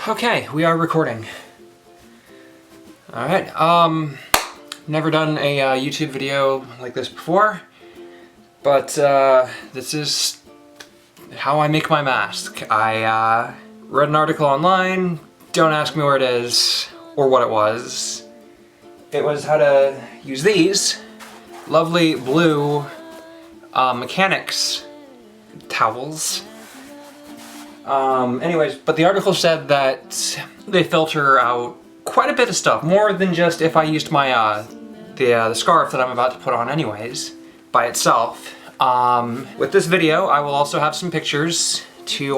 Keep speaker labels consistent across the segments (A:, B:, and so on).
A: Okay, we are recording. Alright, never done a YouTube video like this before, but this is how I make my mask. I read an article online, don't ask me where it is or what it was. It was how to use these lovely blue mechanics towels. Anyways, but the article said that they filter out quite a bit of stuff, more than just if I used my the scarf that I'm about to put on anyways, by itself. With this video, I will also have some pictures to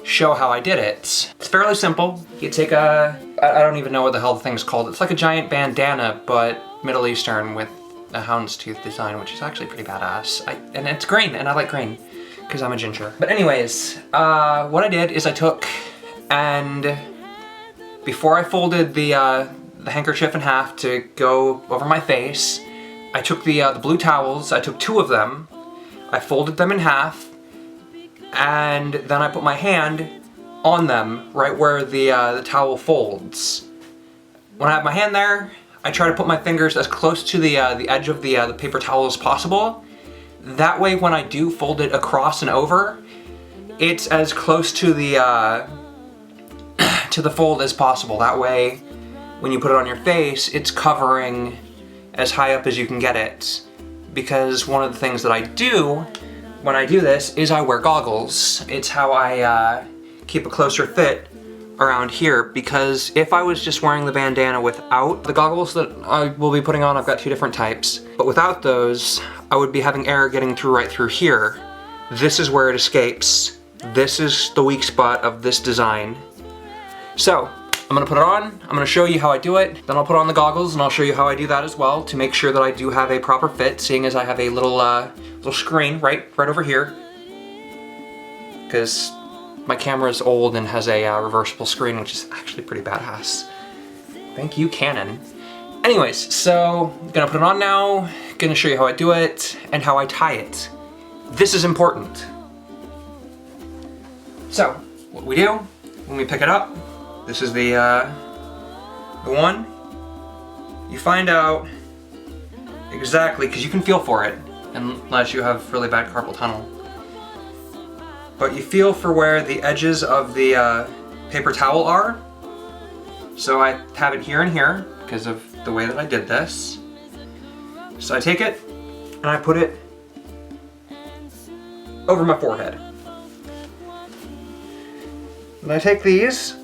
A: show how I did it. It's fairly simple. You take I don't even know what the hell the thing's called. It's like a giant bandana, but Middle Eastern with a houndstooth design, which is actually pretty badass. And it's green, and I like green, because I'm a ginger. But anyways, what I did is I took and before I folded the handkerchief in half to go over my face, I took the blue towels, I took 2 of them, I folded them in half, and then I put my hand on them right where the towel folds. When I have my hand there, I try to put my fingers as close to the edge of the paper towel as possible. That way when I do fold it across and over, it's as close to the fold as possible. That way, when you put it on your face, it's covering as high up as you can get it. Because one of the things that I do when I do this is I wear goggles. It's how I keep a closer fit around here, because if I was just wearing the bandana without the goggles that I will be putting on, I've got 2 different types, but without those, I would be having air getting through right through here. This is where it escapes. This is the weak spot of this design. So, I'm gonna put it on, I'm gonna show you how I do it, then I'll put on the goggles and I'll show you how I do that as well to make sure that I do have a proper fit, seeing as I have a little screen right over here, because my camera is old and has a reversible screen, which is actually pretty badass. Thank you, Canon. Anyways, so I'm gonna put it on now, gonna show you how I do it and how I tie it. This is important. So, what we do when we pick it up, this is the one. You find out exactly, because you can feel for it, unless you have really bad carpal tunnel. But you feel for where the edges of the paper towel are. So I have it here and here, because of the way that I did this. So I take it, and I put it over my forehead. And I take these,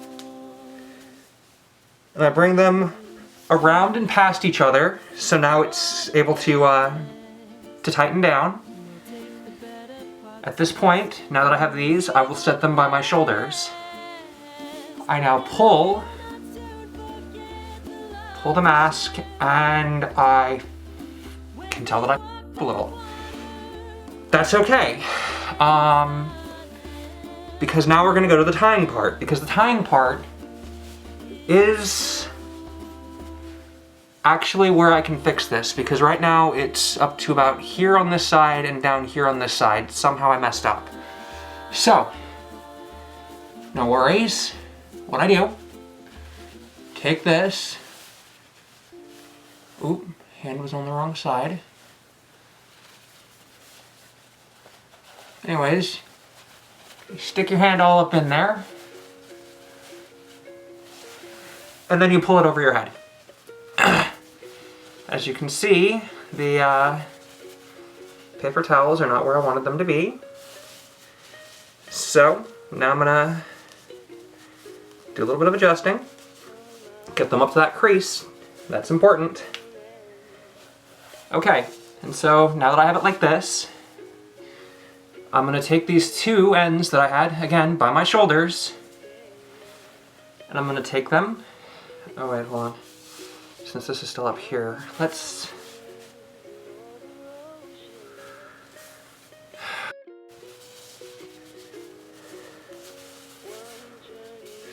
A: and I bring them around and past each other, so now it's able to tighten down. At this point, now that I have these, I will set them by my shoulders. I now pull the mask, and I can tell that I a little. That's okay, because now we're gonna go to the tying part, because the tying part is actually where I can fix this, because right now it's up to about here on this side and down here on this side. Somehow I messed up. So, no worries. What I do, take this. Oop, hand was on the wrong side. Anyways, you stick your hand all up in there, and then you pull it over your head. As you can see, the paper towels are not where I wanted them to be. So, now I'm gonna do a little bit of adjusting. Get them up to that crease. That's important. Okay, and so now that I have it like this, I'm gonna take these 2 ends that I had, again, by my shoulders, and I'm gonna take them. Oh wait, hold on. Since this is still up here, let's...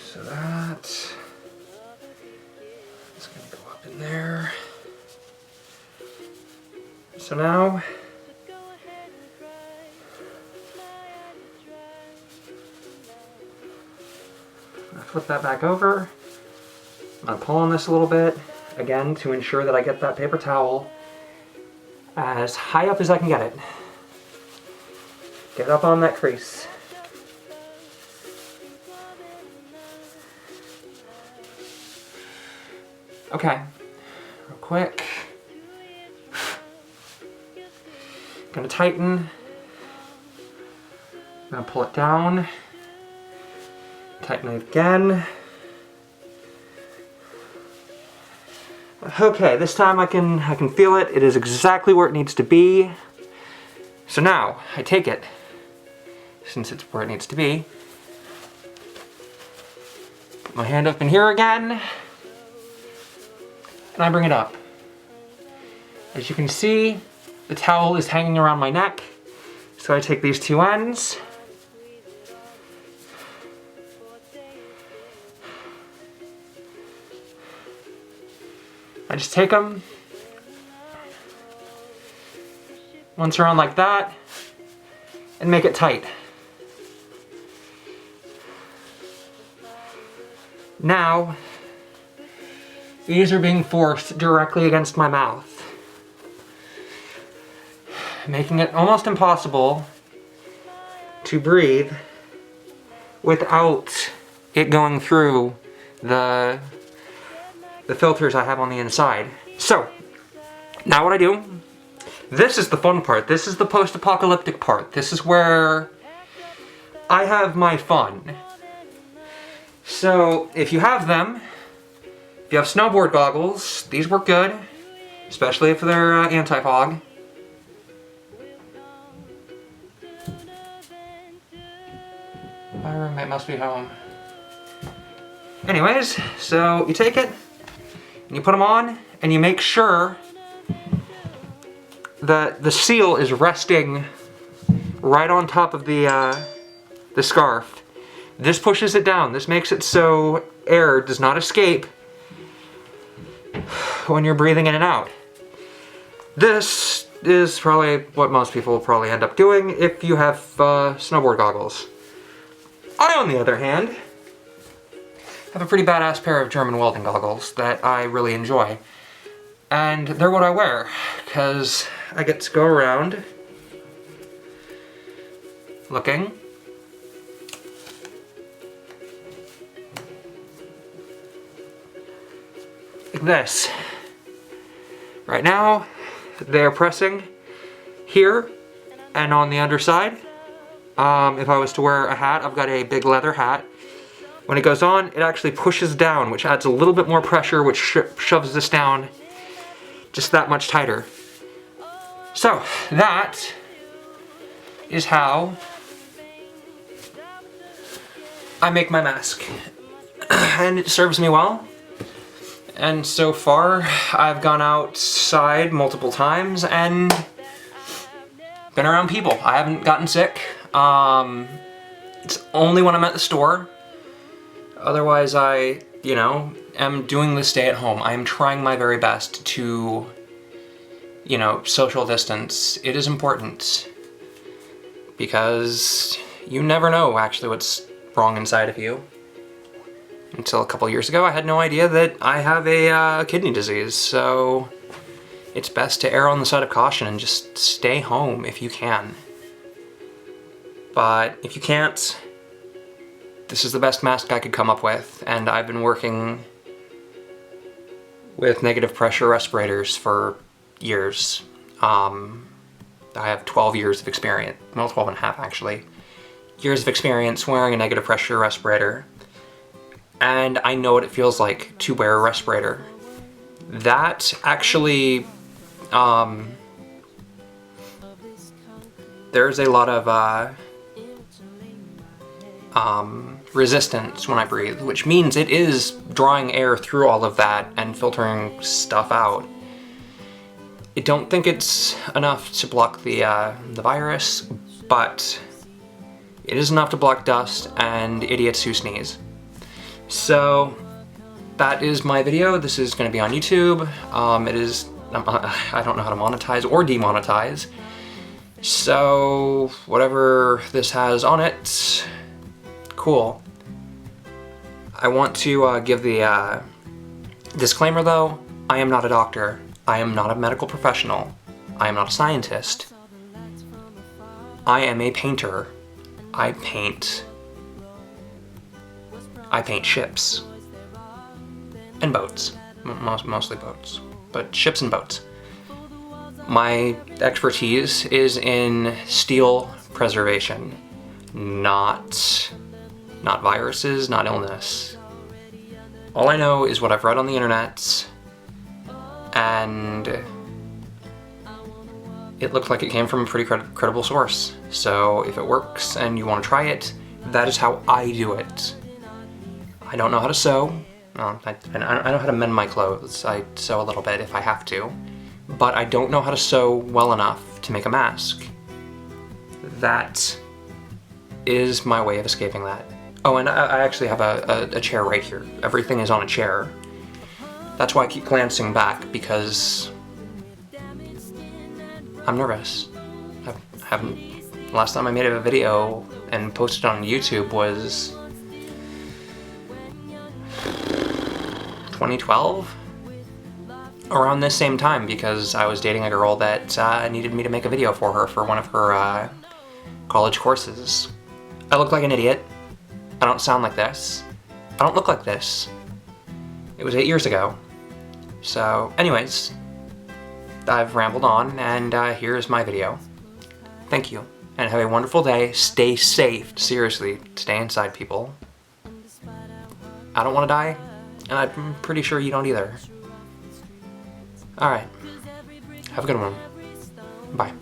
A: So that's gonna go up in there. So now, Flip that back over. I'm gonna pull on this a little bit, again, to ensure that I get that paper towel as high up as I can get it. Get up on that crease. Okay, real quick. Gonna tighten. I'm gonna pull it down. Tighten it again. Okay, this time I can feel it. It is exactly where it needs to be. So now I take it, since it's where it needs to be. Put my hand up in here again, and I bring it up. As you can see, the towel is hanging around my neck. So I take these two ends. I just take them once around like that and make it tight. Now, these are being forced directly against my mouth, making it almost impossible to breathe without it going through the filters I have on the inside. So, now what I do, this is the fun part. This is the post-apocalyptic part. This is where I have my fun. So, if you have them, if you have snowboard goggles, these work good, especially if they're anti-fog. My roommate must be home. Anyways, so you take it, and you put them on, and you make sure that the seal is resting right on top of the scarf. This pushes it down. This makes it so air does not escape when you're breathing in and out. This is probably what most people will probably end up doing if you have snowboard goggles. I, on the other hand, have a pretty badass pair of German welding goggles that I really enjoy. And they're what I wear, because I get to go around looking like this. Right now, they're pressing here and on the underside. If I was to wear a hat, I've got a big leather hat. When it goes on, it actually pushes down, which adds a little bit more pressure, which shoves this down just that much tighter. So, that is how I make my mask. And it serves me well. And so far, I've gone outside multiple times and been around people. I haven't gotten sick. It's only when I'm at the store. Otherwise, I, am doing this stay at home. I am trying my very best to, social distance. It is important. Because you never know, actually, what's wrong inside of you. Until a couple years ago, I had no idea that I have a kidney disease, so it's best to err on the side of caution and just stay home if you can. But if you can't, this is the best mask I could come up with, and I've been working with negative pressure respirators for years. I have 12 years of experience, well, 12 and a half actually, years of experience wearing a negative pressure respirator. And I know what it feels like to wear a respirator. That actually, there's a lot of resistance when I breathe, which means it is drawing air through all of that and filtering stuff out. I don't think it's enough to block the virus, but it is enough to block dust and idiots who sneeze. So that is my video. This is going to be on YouTube. It is, I don't know how to monetize or demonetize. So whatever this has on it, cool. I want to give the disclaimer though, I am not a doctor. I am not a medical professional. I am not a scientist. I am a painter. I paint ships. And boats. Mostly boats. But ships and boats. My expertise is in steel preservation. Not viruses, not illness. All I know is what I've read on the internet, and it looked like it came from a pretty credible source. So if it works and you want to try it, that is how I do it. I don't know how to sew. I know how to mend my clothes. I sew a little bit if I have to. But I don't know how to sew well enough to make a mask. That is my way of escaping that. Oh, and I actually have a chair right here. Everything is on a chair. That's why I keep glancing back, because I'm nervous. Last time I made a video and posted on YouTube was 2012? Around this same time, because I was dating a girl that needed me to make a video for her for one of her college courses. I look like an idiot. I don't sound like this. I don't look like this. It was 8 years ago. So, anyways, I've rambled on, and here's my video. Thank you, and have a wonderful day. Stay safe. Seriously, stay inside, people. I don't want to die, and I'm pretty sure you don't either. Alright. Have a good one. Bye.